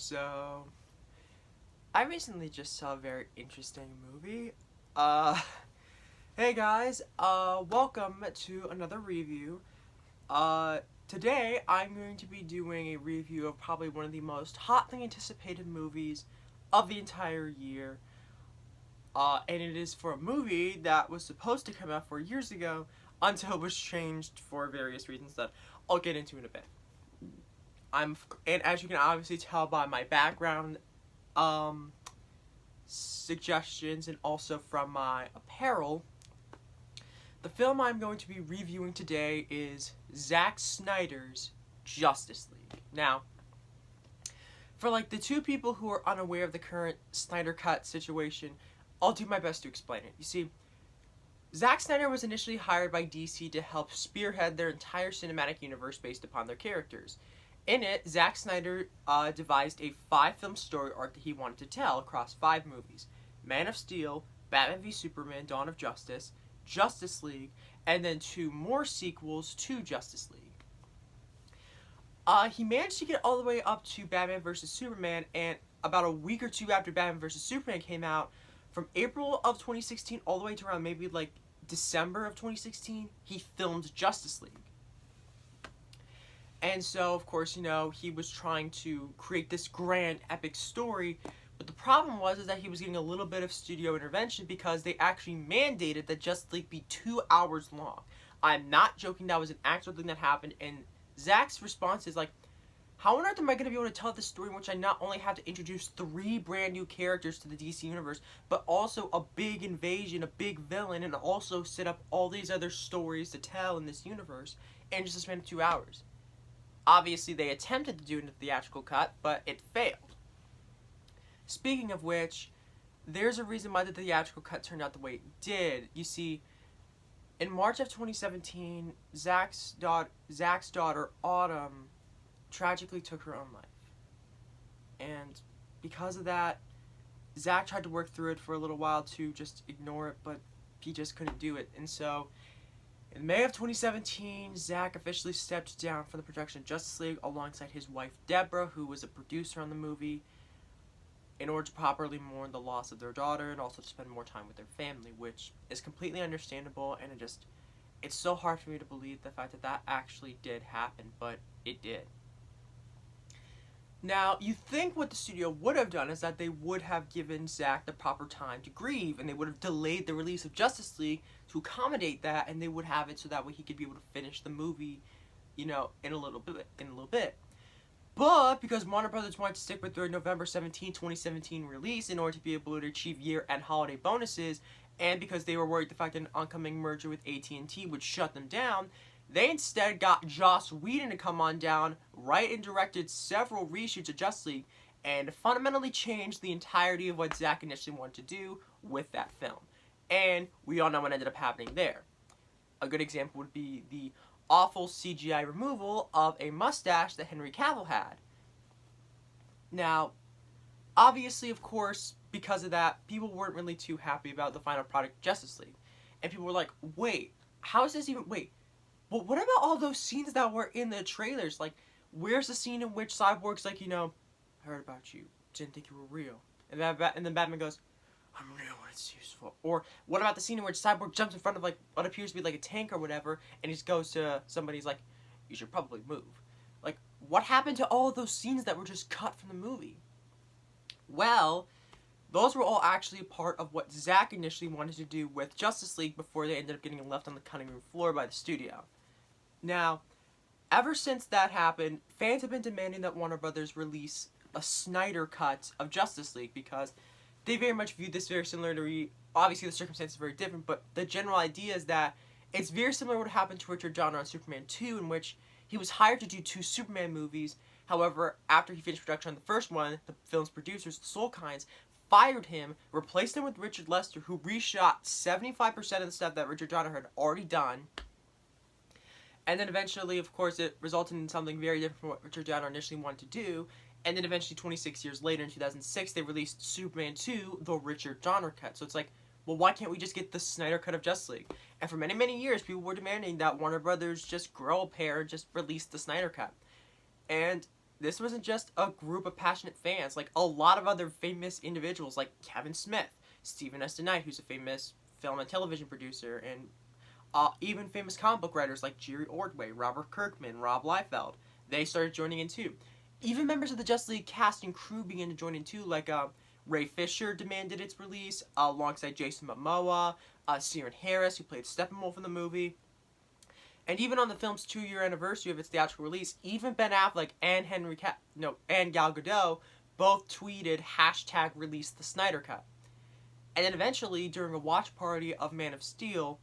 So, I recently just saw a very interesting movie. Uh, hey guys, welcome to another review. Today I'm going to be doing a review of probably one of the most hotly anticipated movies of the entire year. And it is for a movie that was supposed to come out 4 years ago until it was changed for various reasons that I'll get into in a bit. And as you can obviously tell by my background, um, suggestions and also from my apparel, the film I'm going to be reviewing today is Zack Snyder's Justice League. Now, for like the two people who are unaware of the current Snyder Cut situation, I'll do my best to explain it. You see, Zack Snyder was initially hired by DC to help spearhead their entire cinematic universe based upon their characters. In it, Zack Snyder devised a 5-film story arc that he wanted to tell across 5 movies: Man of Steel, Batman v Superman: Dawn of Justice, Justice League, and then 2 more sequels to Justice League. He managed to get all the way up to Batman vs Superman, and about a week or two after Batman vs Superman came out, from April of 2016 all the way to around maybe like December of 2016, he filmed Justice League. And so, of course, he was trying to create this grand, epic story. But the problem was that he was getting a little bit of studio intervention because they actually mandated that Justice League be 2 hours long. I'm not joking, that was an actual thing that happened. And Zack's response is like, how on earth am I going to be able to tell this story in which I not only have to introduce 3 brand new characters to the DC Universe, but also a big invasion, a big villain, and also set up all these other stories to tell in this universe in just a span of 2 hours? Obviously, they attempted to do it in a theatrical cut, but it failed. Speaking of which, there's a reason why the theatrical cut turned out the way it did. You see, in March of 2017, Zack's daughter, Autumn, tragically took her own life. And because of that, Zack tried to work through it for a little while to just ignore it, but he just couldn't do it. And so, in May of 2017, Zack officially stepped down from the production of Justice League alongside his wife Deborah, who was a producer on the movie, in order to properly mourn the loss of their daughter and also to spend more time with their family, which is completely understandable, and it's so hard for me to believe the fact that that actually did happen, but it did. Now, you think what the studio would have done is that they would have given Zack the proper time to grieve, and they would have delayed the release of Justice League to accommodate that, and they would have it so that way he could be able to finish the movie, in a little bit. But because Warner Brothers wanted to stick with their November 17, 2017 release in order to be able to achieve year-end holiday bonuses, and because they were worried the fact that an oncoming merger with AT&T would shut them down, they instead got Joss Whedon to come on down, write and directed several reshoots of Justice League, and fundamentally changed the entirety of what Zack initially wanted to do with that film. And we all know what ended up happening there. A good example would be the awful CGI removal of a mustache that Henry Cavill had. Now, obviously, of course, because of that, people weren't really too happy about the final product, Justice League. And people were like, wait, how is this even... Wait, but what about all those scenes that were in the trailers? Like, where's the scene in which Cyborg's like, I heard about you, didn't think you were real. And then Batman goes, I'm real when it's useful. Or what about the scene in which Cyborg jumps in front of like what appears to be like a tank or whatever, and he just goes to somebody's like, you should probably move. Like, what happened to all of those scenes that were just cut from the movie? Well, those were all actually a part of what Zack initially wanted to do with Justice League before they ended up getting left on the cutting room floor by the studio. Now, ever since that happened, fans have been demanding that Warner Brothers release a Snyder cut of Justice League because they very much viewed this very similar to, obviously the circumstances are very different, but the general idea is that it's very similar to what happened to Richard Donner on Superman 2, in which he was hired to do 2 Superman movies. However, after he finished production on the first one, the film's producers, the Soul Kinds, fired him, replaced him with Richard Lester, who reshot 75% of the stuff that Richard Donner had already done. And then eventually, of course, it resulted in something very different from what Richard Donner initially wanted to do. And then eventually, 26 years later, in 2006, they released Superman 2, the Richard Donner cut. So it's like, well, why can't we just get the Snyder cut of Justice League? And for many, many years, people were demanding that Warner Brothers just grow a pair and just release the Snyder cut. And this wasn't just a group of passionate fans. Like, a lot of other famous individuals, like Kevin Smith, Stephen S. DeKnight, who's a famous film and television producer, and even famous comic book writers like Jerry Ordway, Robert Kirkman, Rob Liefeld, they started joining in too. Even members of the Justice League cast and crew began to join in too, like Ray Fisher demanded its release, alongside Jason Momoa, Ciarán Harris, who played Steppenwolf in the movie. And even on the film's 2-year anniversary of its theatrical release, even Ben Affleck and and Gal Gadot both tweeted #release the Snyder Cut. And then eventually, during a watch party of Man of Steel,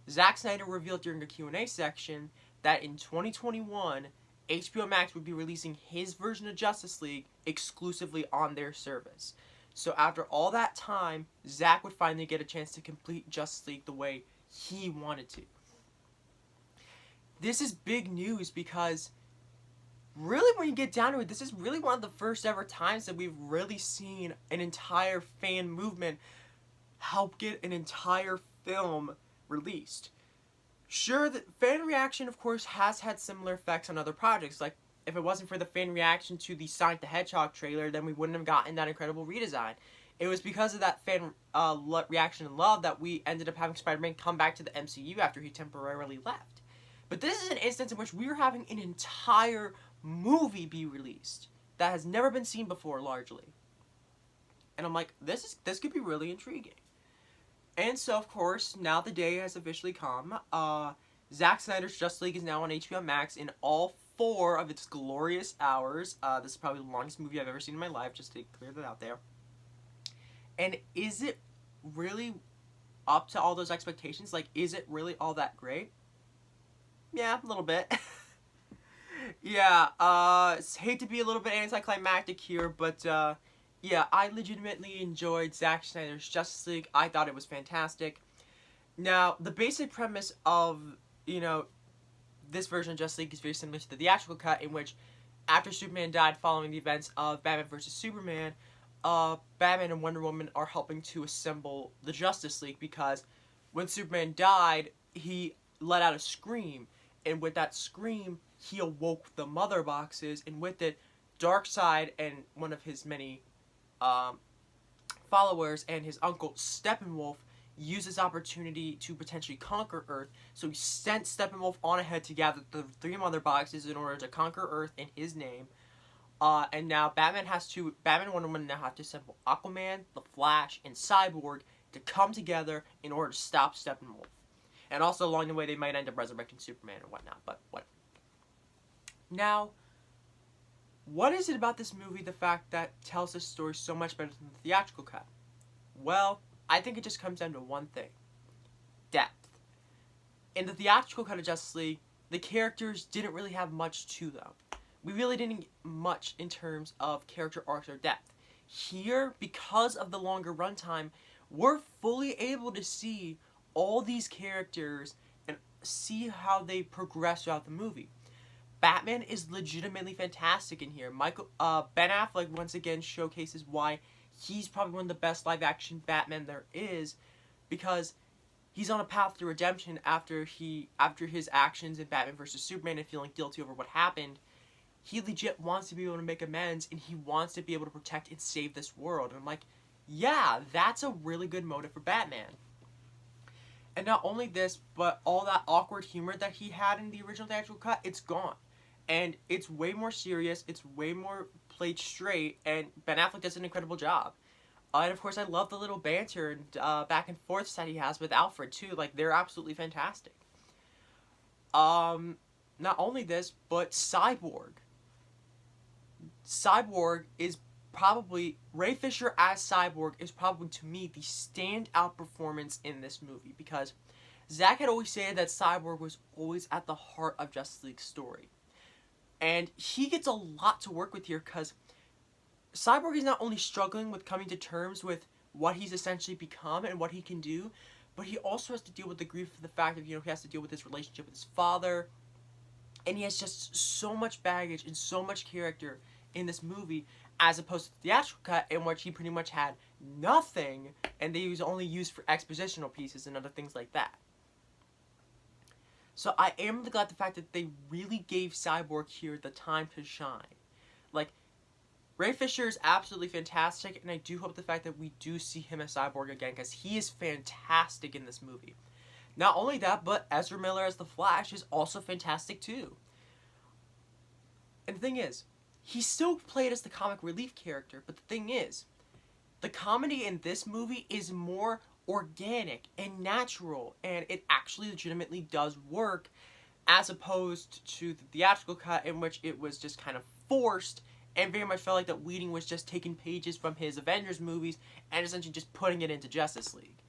Zack Snyder revealed during a Q&A section that in 2021, HBO Max would be releasing his version of Justice League exclusively on their service. So after all that time, Zack would finally get a chance to complete Justice League the way he wanted to. This is big news because really when you get down to it, this is really one of the first ever times that we've really seen an entire fan movement help get an entire film released. Sure, the fan reaction, of course, has had similar effects on other projects. Like, if it wasn't for the fan reaction to the Sonic the Hedgehog trailer, then we wouldn't have gotten that incredible redesign. It was because of that fan reaction and love that we ended up having Spider-Man come back to the MCU after he temporarily left. But this is an instance in which we are having an entire movie be released that has never been seen before, largely. And I'm like, this could be really intriguing. And so, of course, now the day has officially come. Zack Snyder's Justice League is now on HBO Max in all 4 of its glorious hours. This is probably the longest movie I've ever seen in my life, just to clear that out there. And is it really up to all those expectations? Like, is it really all that great? Yeah, a little bit. Yeah, hate to be a little bit anticlimactic here, but, yeah, I legitimately enjoyed Zack Snyder's Justice League. I thought it was fantastic. Now, the basic premise of, this version of Justice League is very similar to the theatrical cut, in which, after Superman died following the events of Batman vs. Superman, Batman and Wonder Woman are helping to assemble the Justice League, because when Superman died, he let out a scream, and with that scream, he awoke the Mother Boxes, and with it, Darkseid and one of his many followers and his uncle Steppenwolf used this opportunity to potentially conquer Earth. So he sent Steppenwolf on ahead to gather the 3 Mother Boxes in order to conquer Earth in his name. And now Batman and Wonder Woman now have to assemble Aquaman, the Flash, and Cyborg to come together in order to stop Steppenwolf. And also along the way they might end up resurrecting Superman and whatnot, but whatever. Now, what is it about this movie, the fact that tells this story so much better than the theatrical cut? Well, I think it just comes down to one thing. Depth. In the theatrical cut of Justice League, the characters didn't really have much to them. We really didn't get much in terms of character arcs or depth. Here, because of the longer runtime, we're fully able to see all these characters and see how they progress throughout the movie. Batman is legitimately fantastic in here. Ben Affleck once again showcases why he's probably one of the best live-action Batman there is, because he's on a path to redemption after his actions in Batman vs. Superman and feeling guilty over what happened. He legit wants to be able to make amends, and he wants to be able to protect and save this world. And I'm like, yeah, that's a really good motive for Batman. And not only this, but all that awkward humor that he had in the original theatrical cut, it's gone. And it's way more serious, it's way more played straight, and Ben Affleck does an incredible job. And of course, I love the little banter and back and forth that he has with Alfred too. Like, they're absolutely fantastic. Not only this, but Cyborg. Cyborg is probably, Ray Fisher as Cyborg is probably, to me, the standout performance in this movie, because Zack had always said that Cyborg was always at the heart of Justice League's story. And he gets a lot to work with here, because Cyborg is not only struggling with coming to terms with what he's essentially become and what he can do, but he also has to deal with the grief of the fact that, he has to deal with his relationship with his father. And he has just so much baggage and so much character in this movie, as opposed to the theatrical cut, in which he pretty much had nothing, and they was only used for expositional pieces and other things like that. So I am glad the fact that they really gave Cyborg here the time to shine. like, Ray Fisher is absolutely fantastic, and I do hope the fact that we do see him as Cyborg again, because he is fantastic in this movie. Not only that, but Ezra Miller as the Flash is also fantastic too. And the thing is, he still played as the comic relief character, but the thing is, the comedy in this movie is more organic and natural, and it actually legitimately does work, as opposed to the theatrical cut in which it was just kind of forced, and very much felt like that Whedon was just taking pages from his Avengers movies and essentially just putting it into Justice League.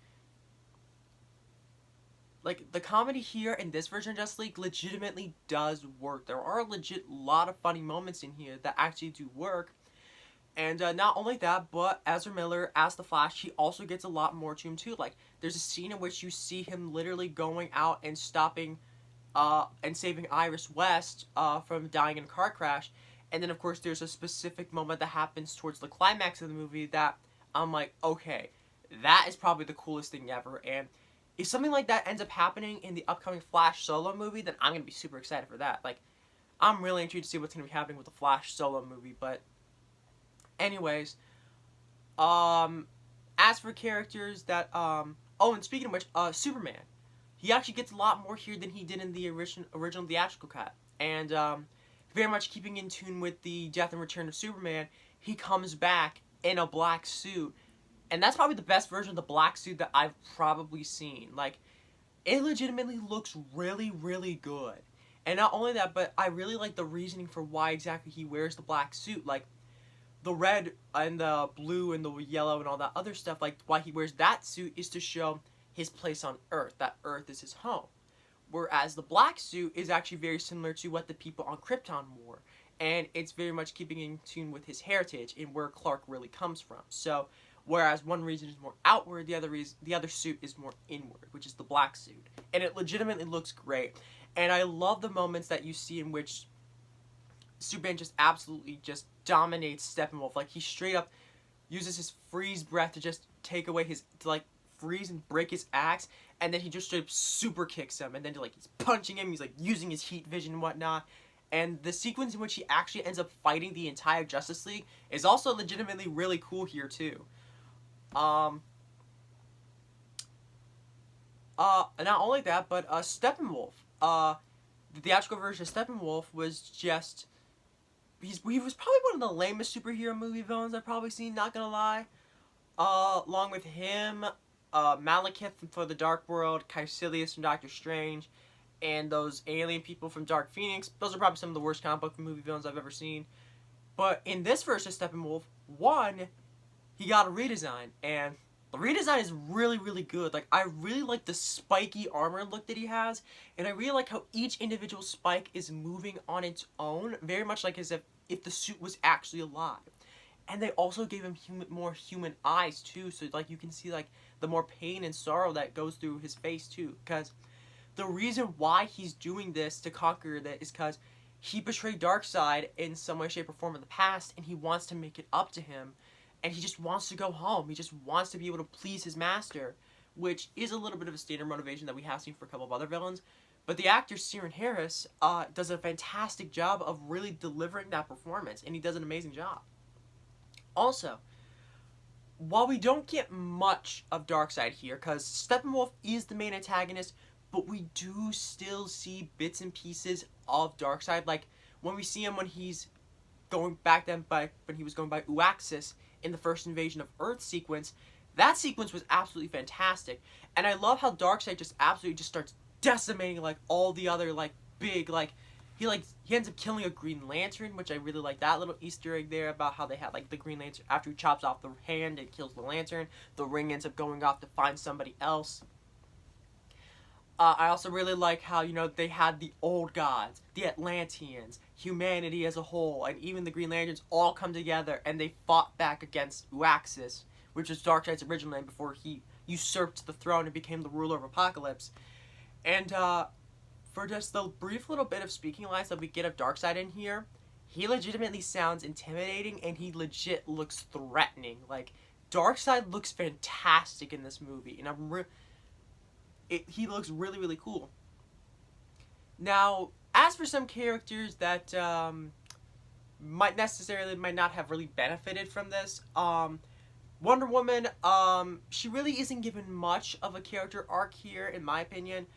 Like, the comedy here in this version of Justice League legitimately does work. There are a legit lot of funny moments in here that actually do work. And not only that, but Ezra Miller as the Flash, he also gets a lot more to him too. Like, there's a scene in which you see him literally going out and stopping and saving Iris West from dying in a car crash. And then, of course, there's a specific moment that happens towards the climax of the movie that I'm like, okay, that is probably the coolest thing ever. And if something like that ends up happening in the upcoming Flash solo movie, then I'm going to be super excited for that. Like, I'm really intrigued to see what's going to be happening with the Flash solo movie. But anyways, as for characters that, oh, and speaking of which, Superman. He actually gets a lot more here than he did in the original theatrical cut. And, very much keeping in tune with the death and return of Superman, he comes back in a black suit. And that's probably the best version of the black suit that I've probably seen. Like, it legitimately looks really, really good. And not only that, but I really like the reasoning for why exactly he wears the black suit. Like, the red and the blue and the yellow and all that other stuff, like, why he wears that suit is to show his place on Earth, that Earth is his home. Whereas the black suit is actually very similar to what the people on Krypton wore. And it's very much keeping in tune with his heritage and where Clark really comes from. So, whereas one reason is more outward, the other suit is more inward, which is the black suit. And it legitimately looks great. And I love the moments that you see in which Superman just absolutely just dominates Steppenwolf. Like, he straight up uses his freeze breath to just take away his, to like, freeze and break his axe, and then he just straight up super kicks him, and then like he's punching him, he's like using his heat vision and whatnot. And the sequence in which he actually ends up fighting the entire Justice League is also legitimately really cool here too. Not only that, but Steppenwolf, the theatrical version of Steppenwolf was just, he was probably one of the lamest superhero movie villains I've probably seen, not gonna lie. Along with him, Malekith from The Dark World, Caecilius from Doctor Strange, and those alien people from Dark Phoenix. Those are probably some of the worst comic book movie villains I've ever seen. But in this version of Steppenwolf, one, he got a redesign, and the redesign is really, really good. Like, I really like the spiky armor look that he has, and I really like how each individual spike is moving on its own, very much like as if the suit was actually alive. And they also gave him more human eyes too, so like you can see like the more pain and sorrow that goes through his face too. Because the reason why he's doing this to conquer that is because he betrayed Darkseid in some way, shape, or form in the past, and he wants to make it up to him, and he just wants to go home. He just wants to be able to please his master, which is a little bit of a standard motivation that we have seen for a couple of other villains. But the actor Ciarán Harris does a fantastic job of really delivering that performance, and he does an amazing job. Also, while we don't get much of Darkseid here, because Steppenwolf is the main antagonist, but we do still see bits and pieces of Darkseid. Like, when we see him when he's going back then when he was going by Uaxis in the first Invasion of Earth sequence, that sequence was absolutely fantastic. And I love how Darkseid just absolutely just starts decimating, like, all the other, like, big, like, he ends up killing a Green Lantern, which I really like that little Easter egg there about how they had, like, the Green Lantern, after he chops off the hand and kills the Lantern, the ring ends up going off to find somebody else. I also really like how, you know, they had the old gods, the Atlanteans, humanity as a whole, and even the Green Lanterns all come together, and they fought back against Uaxis, which was Darkseid's original name before he usurped the throne and became the ruler of Apocalypse. And, for just the brief little bit of speaking lines that we get of Darkseid in here, he legitimately sounds intimidating, and he legit looks threatening. Like, Darkseid looks fantastic in this movie, and he looks really, really cool. Now, as for some characters that might not have really benefited from this. Wonder Woman, she really isn't given much of a character arc here, in my opinion.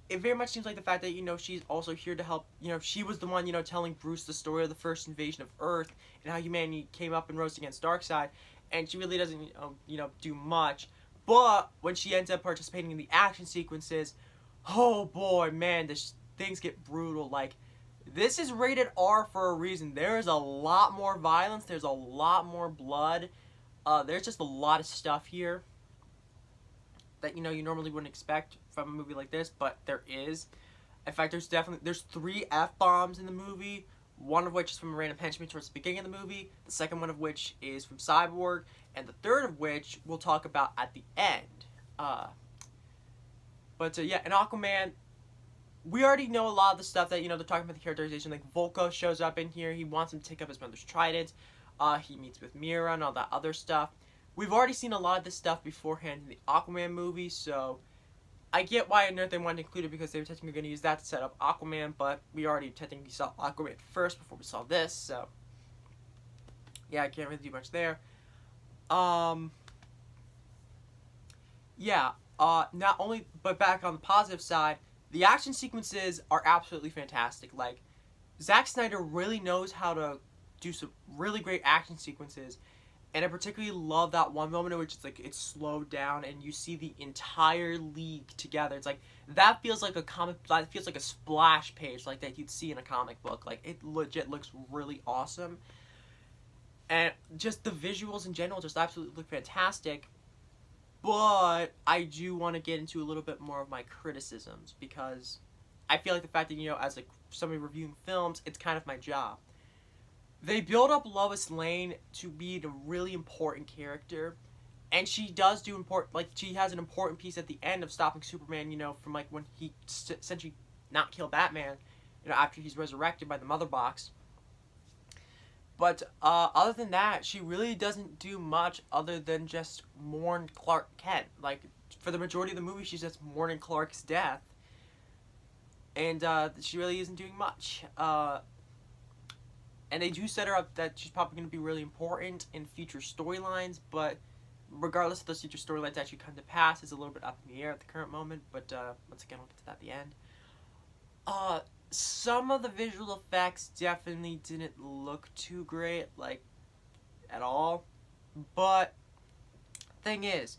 It very much seems like the fact that, she's also here to help, she was the one, telling Bruce the story of the first invasion of Earth and how humanity came up and rose against Darkseid, and she really doesn't, do much. But when she ends up participating in the action sequences, oh boy, man, things get brutal. Like, this is rated R for a reason. There's a lot more violence, there's a lot more blood. There's just a lot of stuff here that you normally wouldn't expect from a movie like this, but there is. In fact, there's 3 F-bombs in the movie, one of which is from a random henchman towards the beginning of the movie, the second one of which is from Cyborg, and the third of which we'll talk about at the end. Yeah, in Aquaman, we already know a lot of the stuff that, they're talking about the characterization. Like, Volko shows up in here, he wants him to take up his mother's trident. He meets with Mira and all that other stuff. We've already seen a lot of this stuff beforehand in the Aquaman movie, so I get why they wanted to include it, because they were technically going to use that to set up Aquaman, but we already technically saw Aquaman first before we saw this, so yeah, I can't really do much there. Not only, but back on the positive side, the action sequences are absolutely fantastic. Like, Zack Snyder really knows how to do some really great action sequences, and I particularly love that one moment in which it's slowed down and you see the entire league together. It's like, that feels like that feels like a splash page like that you'd see in a comic book. Like, it legit looks really awesome, and just the visuals in general just absolutely look fantastic. But I do want to get into a little bit more of my criticisms, because I feel like the fact that, as somebody reviewing films, it's kind of my job. They build up Lois Lane to be a really important character, and she does do she has an important piece at the end of stopping Superman, from when he essentially not kill Batman, after he's resurrected by the Mother Box. But other than that, she really doesn't do much other than just mourn Clark Kent. Like, for the majority of the movie, she's just mourning Clark's death, and she really isn't doing much. And they do set her up that she's probably going to be really important in future storylines, but regardless of those future storylines actually come to pass, is a little bit up in the air at the current moment, but once again, we'll get to that at the end. Some of the visual effects definitely didn't look too great, like, at all, but thing is,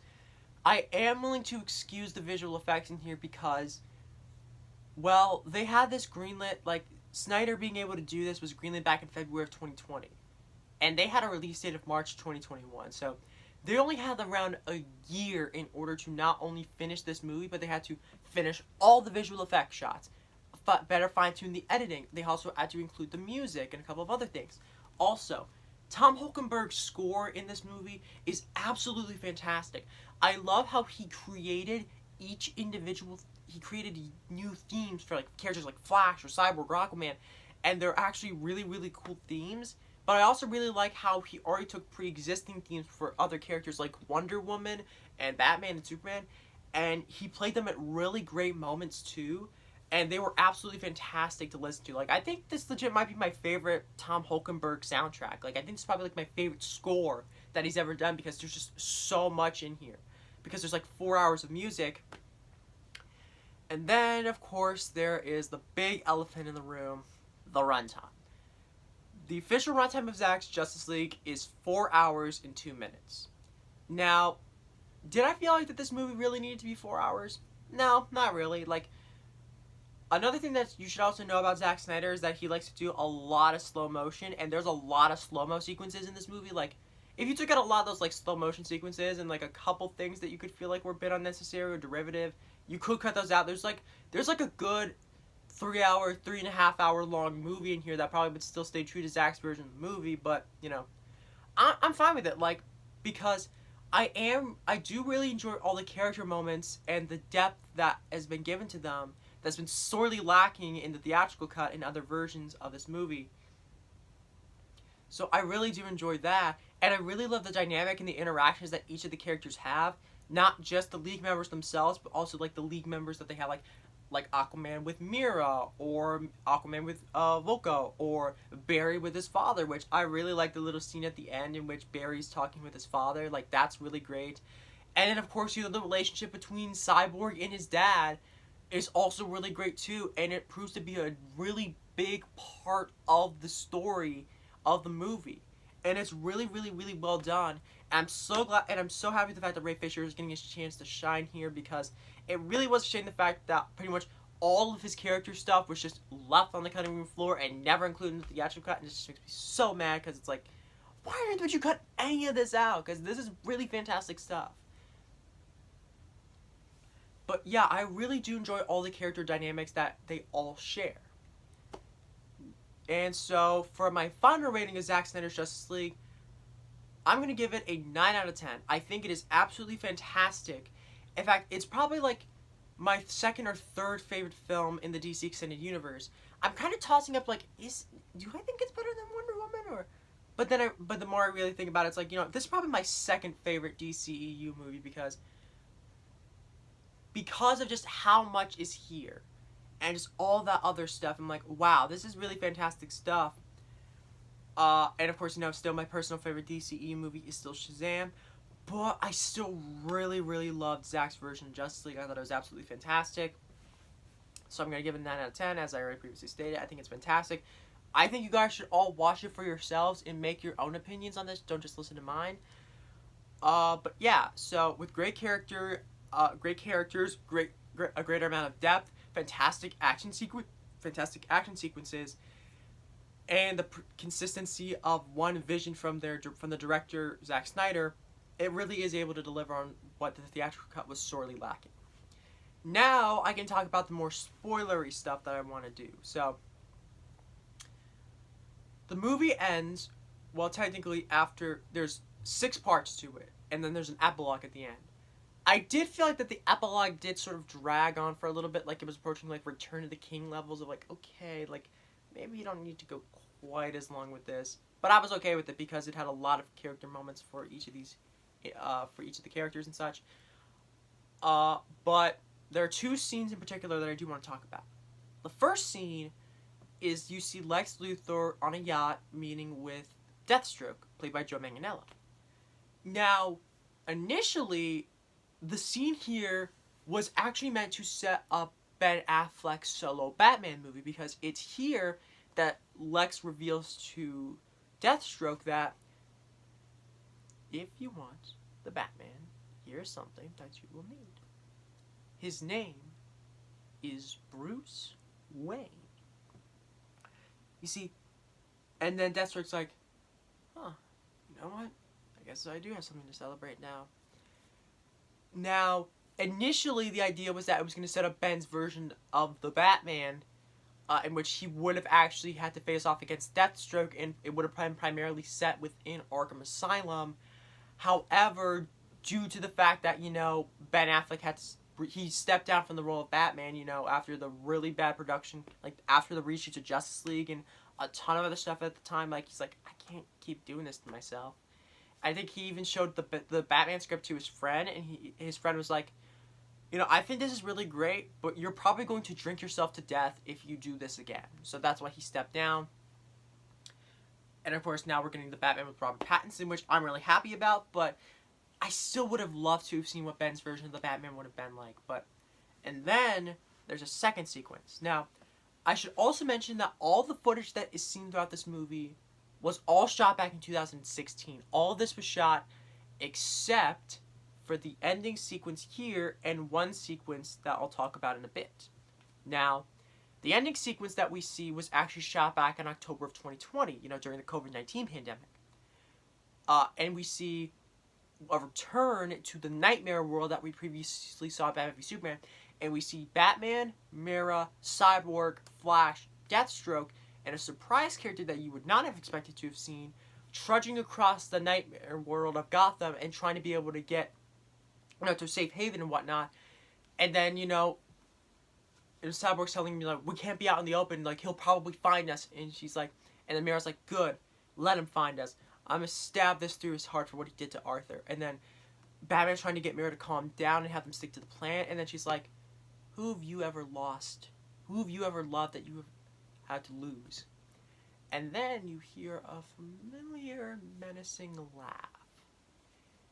I am willing to excuse the visual effects in here because, well, they had this greenlit, like, Snyder being able to do this was greenlit back in February of 2020. And they had a release date of March 2021. So they only had around a year in order to not only finish this movie, but they had to finish all the visual effects shots, better fine-tune the editing. They also had to include the music and a couple of other things. Also, Tom Holkenberg's score in this movie is absolutely fantastic. I love how he created each individual. He created new themes for characters like Flash or Cyborg or Aquaman, and they're actually really, really cool themes. But I also really like how he already took pre-existing themes for other characters like Wonder Woman and Batman and Superman, and he played them at really great moments too, and they were absolutely fantastic to listen to. Like, I think this legit might be my favorite Tom Holkenberg soundtrack. Like, I think it's probably my favorite score that he's ever done, because there's just so much in here. Because there's 4 hours of music. And then, of course, there is the big elephant in the room, the runtime. The official runtime of Zack's Justice League is 4 hours and 2 minutes. Now, did I feel like that this movie really needed to be 4 hours? No, not really. Another thing that you should also know about Zack Snyder is that he likes to do a lot of slow motion, and there's a lot of slow-mo sequences in this movie. If you took out a lot of those slow motion sequences and a couple things that you could feel like were a bit unnecessary or derivative, you could cut those out. There's a good 3.5 hour long movie in here that probably would still stay true to Zack's version of the movie, but I'm fine with it, because I do really enjoy all the character moments and the depth that has been given to them that's been sorely lacking in the theatrical cut and other versions of this movie. So I really do enjoy that, and I really love the dynamic and the interactions that each of the characters have, not just the League members themselves, but also the League members that they have. like Aquaman with Mira, or Aquaman with Volko, or Barry with his father, which I really like the little scene at the end in which Barry's talking with his father. Like, that's really great. And then, of course, you know, the relationship between Cyborg and his dad is also really great, too. And it proves to be a really big part of the story of the movie. And it's really, really, really well done. And I'm so glad, and I'm so happy with the fact that Ray Fisher is getting his chance to shine here, because it really was a shame the fact that pretty much all of his character stuff was just left on the cutting room floor and never included in the theatrical cut, and it just makes me so mad, because it's like, why didn't you cut any of this out? Because this is really fantastic stuff. But yeah, I really do enjoy all the character dynamics that they all share. And so, for my final rating of Zack Snyder's Justice League, I'm going to give it a 9 out of 10. I think it is absolutely fantastic. In fact, it's probably like my second or third favorite film in the DC Extended Universe. I'm kind of tossing up like, do I think it's better than Wonder Woman? But the more I really think about it, it's like, you know, this is probably my second favorite DCEU movie, because of just how much is here. And just all that other stuff. I'm like, wow, this is really fantastic stuff. And of course, you know, still my personal favorite DCEU movie is still Shazam. But I still really, really loved Zack's version of Justice League. I thought it was absolutely fantastic. So I'm going to give it a 9 out of 10, as I already previously stated. I think it's fantastic. I think you guys should all watch it for yourselves and make your own opinions on this. Don't just listen to mine. But yeah, so with great characters, a greater amount of depth, fantastic action sequences, and the consistency of one vision from the director Zack Snyder, it really is able to deliver on what the theatrical cut was sorely lacking. Now I can talk about the more spoilery stuff that I want to do. So the movie ends, well, technically after there's 6 parts to it, and then there's an epilogue at the end. I did feel like that the epilogue did sort of drag on for a little bit, like it was approaching like Return of the King levels of like, okay, like maybe you don't need to go quite as long with this. But I was okay with it because it had a lot of character moments for each of the characters and such. But there are 2 scenes in particular that I do want to talk about. The first scene is you see Lex Luthor on a yacht meeting with Deathstroke, played by Joe Manganiello. Now, initially, the scene here was actually meant to set up Ben Affleck's solo Batman movie, because it's here that Lex reveals to Deathstroke that if you want the Batman, here's something that you will need. His name is Bruce Wayne. You see, and then Deathstroke's like, huh, you know what? I guess I do have something to celebrate now. Now, initially the idea was that it was going to set up Ben's version of the Batman, in which he would have actually had to face off against Deathstroke, and it would have been primarily set within Arkham Asylum. However, due to the fact that, you know, Ben Affleck he stepped down from the role of Batman, you know, after the really bad production, like after the reshoots of Justice League and a ton of other stuff at the time, like he's like, I can't keep doing this to myself. I think he even showed the Batman script to his friend, and his friend was like, you know, I think this is really great, but you're probably going to drink yourself to death if you do this again. So that's why he stepped down. And of course, now we're getting the Batman with Robert Pattinson, which I'm really happy about, but I still would have loved to have seen what Ben's version of the Batman would have been like. And then there's a second sequence. Now, I should also mention that all the footage that is seen throughout this movie was all shot back in 2016. All of this was shot except for the ending sequence here and one sequence that I'll talk about in a bit. Now, the ending sequence that we see was actually shot back in October of 2020, you know, during the COVID-19 pandemic. And we see a return to the nightmare world that we previously saw in Batman v Superman. And we see Batman, Mira, Cyborg, Flash, Deathstroke, and a surprise character that you would not have expected to have seen trudging across the nightmare world of Gotham and trying to be able to get, you know, to a safe haven and whatnot. And then, you know, Cyborg's telling me, like, we can't be out in the open, like, he'll probably find us. And she's like, and then Mira's like, good, let him find us. I'm gonna stab this through his heart for what he did to Arthur. And then Batman's trying to get Mira to calm down and have them stick to the plan. And then she's like, Who have you ever lost? Who have you ever loved that you have had to lose? And then you hear a familiar, menacing laugh.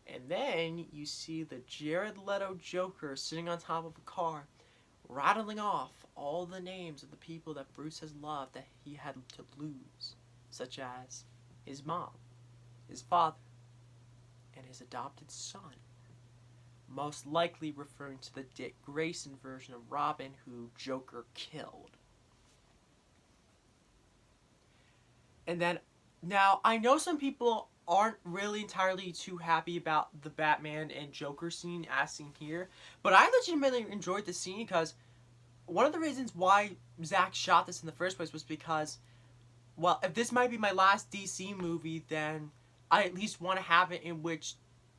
And then you see the Jared Leto Joker sitting on top of a car, rattling off all the names of the people that Bruce has loved that he had to lose, such as his mom, his father, and his adopted son. Most likely referring to the Dick Grayson version of Robin who Joker killed. And then, now, I know some people aren't really entirely too happy about the Batman and Joker scene as seen here, but I legitimately enjoyed the scene because one of the reasons why Zack shot this in the first place was because, well, if this might be my last DC movie, then I at least want to have it in which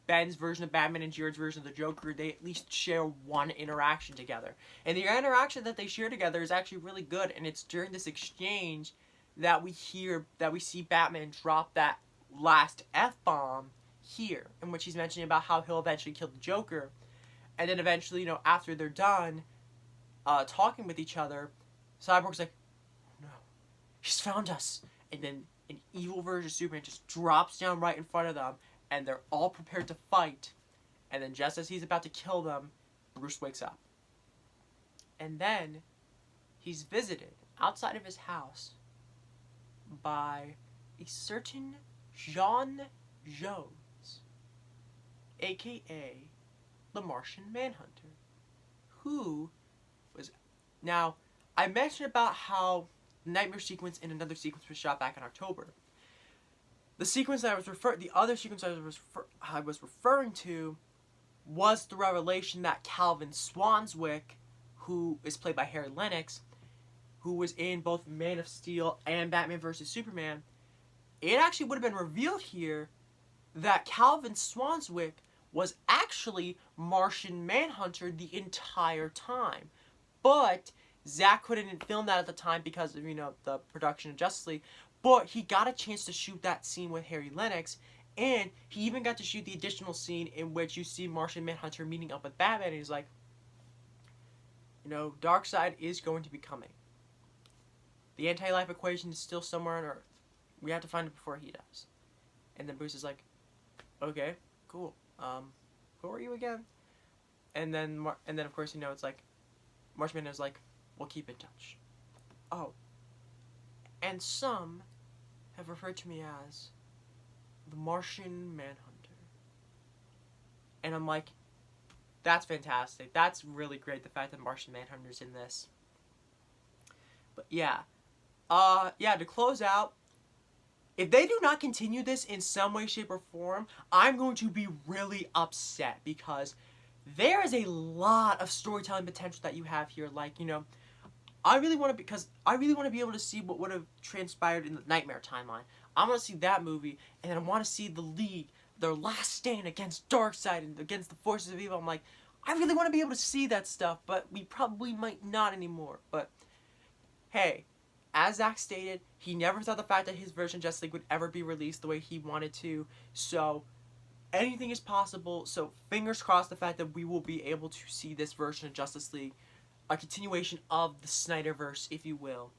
Ben's version of Batman and Jared's version of the Joker, they at least share one interaction together. And the interaction that they share together is actually really good, and it's during this exchange that we see Batman drop that last F-bomb here, in which he's mentioning about how he'll eventually kill the Joker. And then eventually, after they're done talking with each other, Cyborg's like, oh no, he's found us. And then an evil version of Superman just drops down right in front of them, and they're all prepared to fight. And then just as he's about to kill them, Bruce wakes up. And then he's visited outside of his house by a certain John Jones, aka the Martian Manhunter, who was... Now, I mentioned about how the Nightmare sequence in another sequence was shot back in October. The sequence that the other sequence I was referring to was the revelation that Calvin Swanswick, who is played by Harry Lennox, who was in both Man of Steel and Batman vs. Superman, it actually would have been revealed here that Calvin Swanswick was actually Martian Manhunter the entire time. But Zack couldn't film that at the time because of, the production of Justice League. But he got a chance to shoot that scene with Harry Lennox, and he even got to shoot the additional scene in which you see Martian Manhunter meeting up with Batman, and he's like, Darkseid is going to be coming. The anti-life equation is still somewhere on Earth. We have to find it before he does. And then Bruce is like, okay, cool. Who are you again? And then of course, it's like, Martian Man is like, we'll keep in touch. Oh. And some have referred to me as the Martian Manhunter. And I'm like, that's fantastic. That's really great, the fact that Martian Manhunter's in this. But yeah. To close out, if they do not continue this in some way, shape, or form, I'm going to be really upset because there is a lot of storytelling potential that you have here. Like, I really want to be able to see what would have transpired in the Nightmare timeline. I want to see that movie, and then I want to see the League, their last stand against Darkseid and against the forces of evil. I'm like, I really want to be able to see that stuff, but we probably might not anymore. But hey, as Zack stated, he never thought the fact that his version of Justice League would ever be released the way he wanted to. So anything is possible. So fingers crossed the fact that we will be able to see this version of Justice League, a continuation of the Snyderverse, if you will,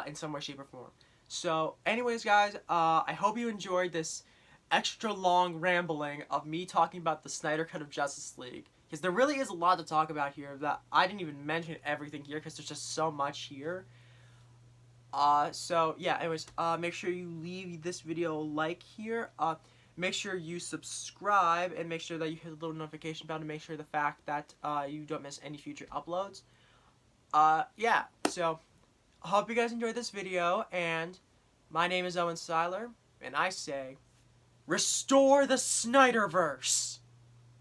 in some way, shape, or form. So anyways, guys, I hope you enjoyed this extra long rambling of me talking about the Snyder Cut of Justice League. Because there really is a lot to talk about here that I didn't even mention everything here because there's just so much here. So yeah, anyways, make sure you leave this video a like here. Make sure you subscribe and make sure that you hit the little notification bell to make sure the fact that you don't miss any future uploads. Yeah, so I hope you guys enjoyed this video, and my name is Owen Seiler, and I say, restore the Snyderverse!